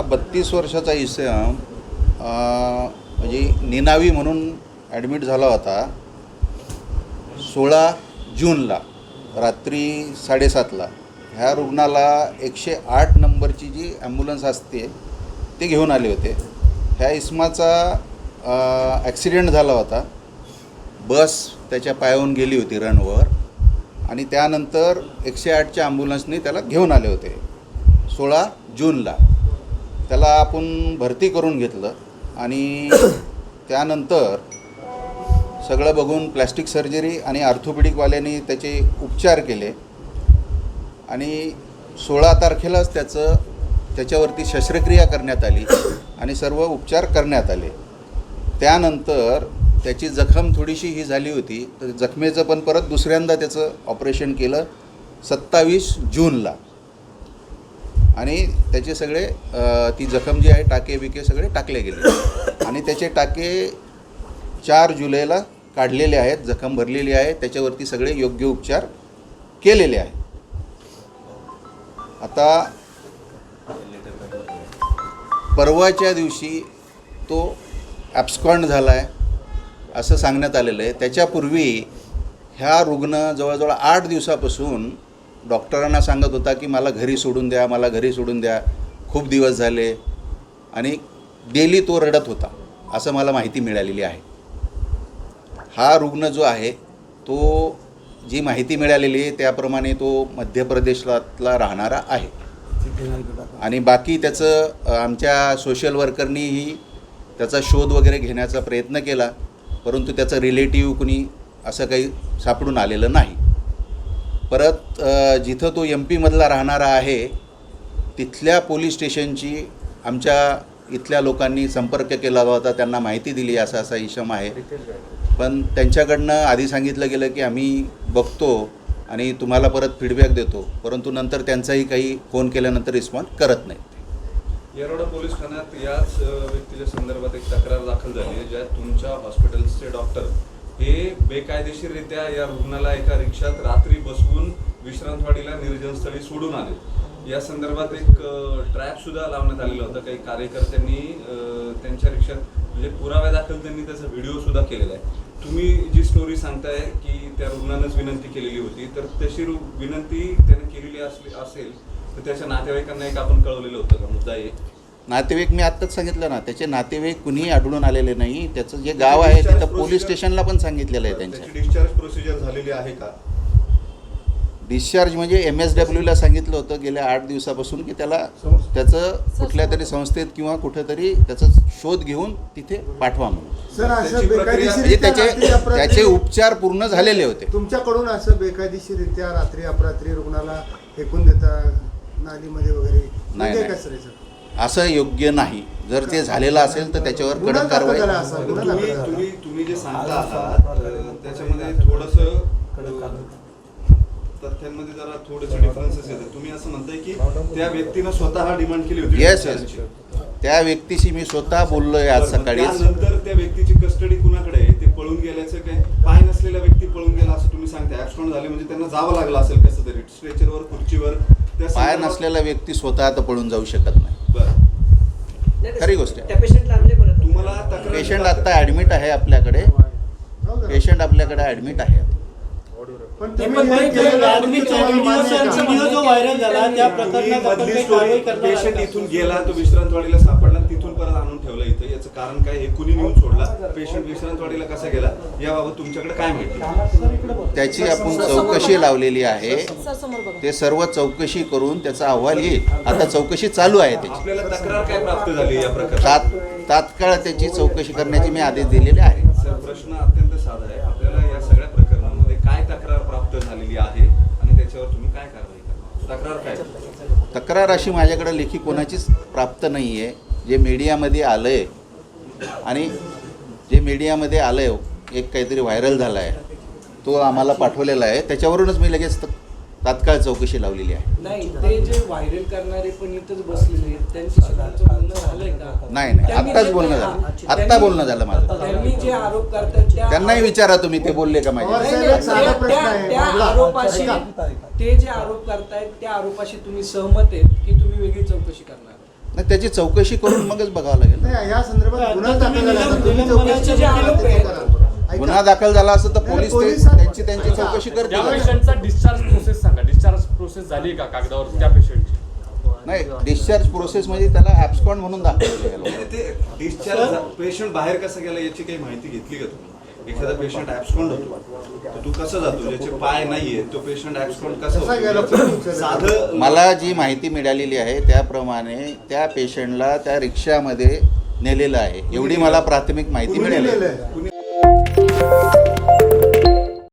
हा 32 वर्षाचा इसम म्हणजे निनावी म्हणून ॲडमिट झाला होता 16 जूनला रात्री 7:30ला. ह्या रुग्णाला 108 नंबरची जी ॲम्ब्युलन्स असते ते घेऊन आले होते. ह्या इसमाचा ॲक्सिडेंट झाला होता. बस त्याच्या पायावरून गेली होती रनवर आणि त्यानंतर 108च्या ॲम्ब्युलन्सने त्याला घेऊन आले होते 16 जूनला. त्याला आपण भरती करून घेतलं आणि त्यानंतर सगळं बघून प्लॅस्टिक सर्जरी आणि ऑर्थोपेडिकवाल्यांनी त्याचे उपचार केले आणि 16 तारखेलाच त्याच्यावरती शस्त्रक्रिया करण्यात आली आणि सर्व उपचार करण्यात आले. त्यानंतर त्याची जखम थोडीशी ही झाली होती, तर जखमेचं पण परत दुसऱ्यांदा त्याचं ऑपरेशन केलं 27 जूनला आणि त्याचे सगळे ती जखम जी आहे टाके बिके सगळे टाकले गेले आणि त्याचे टाके 4 जुलैला काढलेले आहेत. जखम भरलेली आहे, त्याच्यावरती सगळे योग्य उपचार केलेले आहेत. आता परवाच्या दिवशी तो ॲब्स्कॉन्ड झाला आहे असं सांगण्यात आलेलं आहे. त्याच्यापूर्वी ह्या रुग्ण जवळजवळ 8 दिवसापासून डॉक्टरांना सांगत होता की मला घरी सोडून द्या, मला घरी सोडून द्या, खूप दिवस झाले आणि डेली तो रडत होता असं मला माहिती मिळालेली आहे. हा रुग्ण जो आहे तो जी माहिती मिळालेली आहे त्याप्रमाणे तो मध्य प्रदेशातला राहणारा आहे आणि बाकी त्याचं आमच्या सोशल वर्करनीही त्याचा शोध वगैरे घेण्याचा प्रयत्न केला, परंतु त्याचं रिलेटिव्ह कुणी असं काही सापडून आलेलं नाही. परत जिथं तो MP मधला राहणारा आहे तिथल्या पोलीस स्टेशनची आमच्या इथल्या लोकांनी संपर्क केला होता. त्यांना माहिती दिली असा असा इशम आहे, पण त्यांच्याकडनं आधी सांगितलं गेलं की आम्ही बघतो आणि तुम्हाला परत फीडबॅक देतो, परंतु नंतर त्यांचाही काही फोन केल्यानंतर रिस्पॉन्स करत नाही. येरवडा पोलीस ठाण्यात याच व्यक्तीच्या संदर्भात एक तक्रार दाखल झाली आहे, ज्यात तुमच्या हॉस्पिटलचे डॉक्टर हे बेकायदेशीररित्या या रुग्णाला एका रिक्षात रात्री बसवून विश्रांतवाडीला निर्जनस्थळी सोडून आले. या संदर्भात एक ट्रॅप सुद्धा लावण्यात आलेला होता. काही कार्यकर्त्यांनी त्यांच्या रिक्षात म्हणजे पुराव्यादाखल त्यांनी त्याचा व्हिडिओ सुद्धा केलेला आहे. तुम्ही जी स्टोरी सांगताय की त्या रुग्णानंच विनंती केलेली होती, तर तशी विनंती त्याने केलेली असेल तर त्याच्या नातेवाईकांना एक आपण कळवलेलं होतं का? मुद्दा आहे नातेवाईक मी आत्ताच सांगितलं ना, त्याचे नातेवाईक कुणीही आढळून आलेले नाही. त्याचं जे गाव आहे तिथं पोलीस स्टेशनला पण सांगितलेलं आहे. त्यांच्या डिस्चार्ज प्रोसिजर झालेली आहे का? डिस्चार्ज म्हणजे MSWला सांगितलं होतं गेल्या 8 दिवसापासून की त्याला त्याचं कुठल्या तरी संस्थेत किंवा कुठेतरी त्याचा शोध घेऊन तिथे पाठवा म्हणून. सर, असं म्हणजे त्याचे उपचार पूर्ण झालेले होते. तुमच्याकडून असं बेकायदेशीररित्या रात्री अपरात्री रुग्णाला फेकून देता नालीमध्ये वगैरे नाही, असं योग्य नाही. जर ते झालेलं असेल तर त्याच्यावर कडक कारवाई. तुम्ही जे सांगता आहात त्याच्यामध्ये थोडंसं तथ्यांमध्ये जरा थोडेसे डिफरन्सेस येतात. तुम्ही असं म्हणताय की त्या व्यक्तीनं स्वतः डिमांड केली होती. येस, त्या व्यक्तीशी मी स्वतः बोललोय आज सकाळी. नंतर त्या व्यक्तीची कस्टडी कुणाकडे आहे? ते पळून गेल्याचं काय पाय नसलेला व्यक्ती पळून गेला असं तुम्ही सांगताय. ॲक्सिडेंट झाले म्हणजे त्यांना जावं लागलं असेल कसं तरी स्ट्रेचरवर, खुर्चीवर. पाय नसलेला व्यक्ती स्वतः आता पळून जाऊ शकत नाही. बरं, खरी गोष्ट आहे. तुम्हाला पेशंट आता ॲडमिट आहे आपल्याकडे. पेशंट आपल्याकडे ॲडमिट आहे. पण पेशंट इथून गेला, तो विश्रांतवाडीला सापडला, तिथून परत आणून ठेवला इथे. याचं कारण काय? हे कुणी नेऊन सोडला? पेशंट विश्रांतवाडीला कसा गेला याबाबत तुमच्याकडे काय माहिती? त्याची आपण चौकशी लावलेली आहे. ते सर्व चौकशी करून त्याचा अहवाल येईल. आता चौकशी चालू आहे त्याची. आपल्याला तक्रार काय प्राप्त झाली या प्रकारात? तात्काळ त्याची चौकशी करण्याची मी आदेश दिलेले आहे. सर, प्रश्न अत्यंत साधा आहे. आपल्याला या सगळ्या प्रकरणामध्ये काय तक्रार प्राप्त झालेली आहे आणि त्याच्यावर तुम्ही काय कारवाई करणार? तक्रार काय? तक्रार अशी माझ्याकडे लेखी कोणाचीच प्राप्त नाही आहे. जे मीडियामध्ये आलं आहे आणि जे मीडियामध्ये आलं आहे एक काहीतरी व्हायरल झाला आहे तो आम्हाला पाठवलेला आहे. त्याच्यावरूनच मी लगेच तात्काळ चौकशी लावलेली आहे. नाही, ते जे व्हायरल करणारे पण इथंच बसलेले आहेत, त्यांच्याशी बोलणं झालंय का? नाही, आत्ताच बोलणं झालं. आत्ता बोलणं झालं माझं. त्यांनी जे आरोप करतात त्यांनाही विचारा तुम्ही, ते बोलले का माझ्या? त्या आरोपाशी, ते जे आरोप करतायत त्या आरोपाशी तुम्ही सहमत आहेत की तुम्ही वेगळी चौकशी करणार? नाही, त्याची चौकशी करून मगच बघावं लागेल. नाही, या संदर्भात गुन्हा दाखल झाला आता. तुम्ही निलंबनाचे चौकशी जे आरोप करा. आहेत, ऐका. गुन्हा दाखल झाला असं तर नाही, पोलीस पोलीस त्यांची चौकशी त्या करतील. पेशंटचा डिस्चार्ज प्रोसेस सांगा. डिस्चार्ज प्रोसेस झाली का कागदावर त्या पेशंटची? नाही, डिस्चार्ज प्रोसेस म्हणजे त्याला ॲब्स्कॉन्ड म्हणून दाखवलं. ते डिस्चार्ज पेशंट बाहेर कसं गेला याची काही माहिती घेतली का तुम्ही? एखादा पेशंट ॲब्स्कॉन्ड होतो तर तू कसं जातो, ज्याचे पाय नाहीये तो पेशंट ॲब्स्कॉन्ड कसं कसा गेला? होतो? साधं मला जी माहिती मिळालेली आहे त्याप्रमाणे त्या पेशंटला त्या रिक्षामध्ये नेलेलं आहे, एवढी मला प्राथमिक माहिती कुणी मिळाली. नेलेलं आहे?